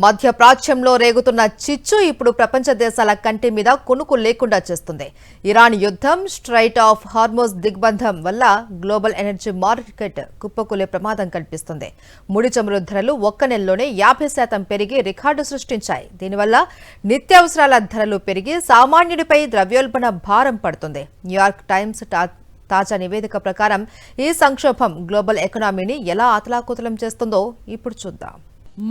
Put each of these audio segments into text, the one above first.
మధ్యప్రాచ్యంలో రేగుతున్న చిచ్చు ఇప్పుడు ప్రపంచ దేశాల కంటి మీద కొనుకు లేకుండా చేస్తుంది. ఇరాన్ యుద్ధం, స్ట్రైట్ ఆఫ్ హార్మోజ్ దిగ్బంధం వల్ల గ్లోబల్ ఎనర్జీ మార్కెట్ కుప్పకూలే ప్రమాదం కనిపిస్తుంది. ముడి చమురు ధరలు ఒక్క నెలలోనే 50% పెరిగి రికార్డు సృష్టించాయి. దీనివల్ల నిత్యావసరాల ధరలు పెరిగి సామాన్యుడిపై ద్రవ్యోల్బణ భారం పడుతుంది. న్యూయార్క్ టైమ్స్ తాజా నివేదిక ప్రకారం ఈ సంక్షోభం గ్లోబల్ ఎకానమీని ఎలా అతలాకుతలం చేస్తుందో ఇప్పుడు చూద్దాం.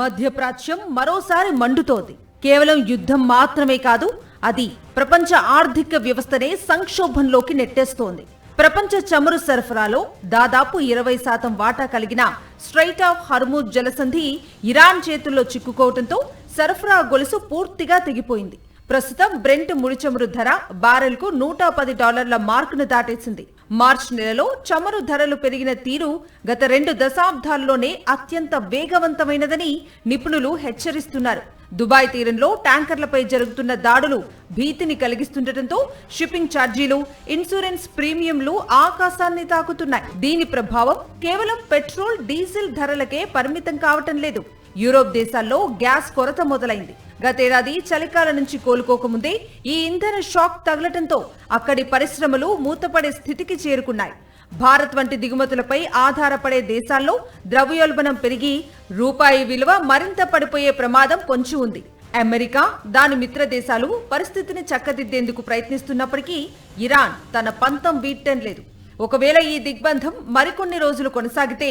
మధ్యప్రాచ్యం మరోసారి మండుతోంది. కేవలం యుద్ధం మాత్రమే కాదు, అది ప్రపంచ ఆర్థిక వ్యవస్థనే సంక్షోభంలోకి నెట్టేస్తోంది. ప్రపంచ చమురు సరఫరాలో దాదాపు 20% వాటా కలిగిన స్ట్రైట్ ఆఫ్ హార్మూజ్ జలసంధి ఇరాన్ చేతుల్లో చిక్కుకోవడంతో సరఫరా గొలుసు పూర్తిగా తెగిపోయింది. ప్రస్తుతం బ్రెంట్ ముడి చమురు ధర బారెల్కు $110 మార్కును దాటేసింది. మార్చి నెలలో చమురు ధరలు పెరిగిన తీరు గత 2 దశాబ్దాల్లోనే అత్యంత వేగవంతమైనదని నిపుణులు హెచ్చరిస్తున్నారు. దుబాయ్ తీరంలో ట్యాంకర్లపై జరుగుతున్న దాడులు భీతిని కలిగిస్తుండటంతో షిప్పింగ్ ఛార్జీలు, ఇన్సూరెన్స్ ప్రీమియంలు ఆకాశాన్ని తాకుతున్నాయి. దీని ప్రభావం కేవలం పెట్రోల్, డీజిల్ ధరలకే పరిమితం కావటం లేదు. యూరోప్ దేశాల్లో గ్యాస్ కొరత మొదలైంది. గతేడాది చలికాలం నుంచి కోలుకోకముందే ఈ ఇంధన షాక్ తగలటంతో అక్కడి పరిశ్రమలు మూతపడే స్థితికి చేరుకున్నాయి. భారత్ వంటి దిగుమతులపై ఆధారపడే దేశాల్లో ద్రవ్యోల్బణం పెరిగి రూపాయి విలువ మరింత పడిపోయే ప్రమాదం పొంచి ఉంది. అమెరికా, దాని మిత్ర దేశాలు పరిస్థితిని చక్కదిద్దేందుకు ప్రయత్నిస్తున్నప్పటికీ ఇరాన్ తన పంతం వీడటం లేదు. ఒకవేళ ఈ దిగ్బంధం మరికొన్ని రోజులు కొనసాగితే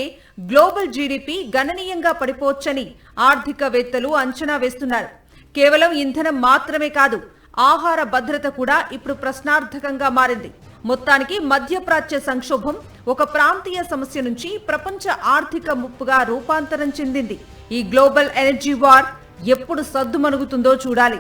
గ్లోబల్ జీడీపీ గణనీయంగా పడిపోవచ్చని ఆర్థికవేత్తలు అంచనా వేస్తున్నారు. కేవలం ఇంధనం మాత్రమే కాదు, ఆహార భద్రత కూడా ఇప్పుడు ప్రశ్నార్థకంగా మారింది. మొత్తానికి మధ్యప్రాచ్య సంక్షోభం ఒక ప్రాంతీయ సమస్య నుంచి ప్రపంచ ఆర్థిక ముప్పుగా రూపాంతరం చెందింది. ఈ గ్లోబల్ ఎనర్జీ వార్ ఎప్పుడు సద్దుమణుగుతుందో చూడాలి.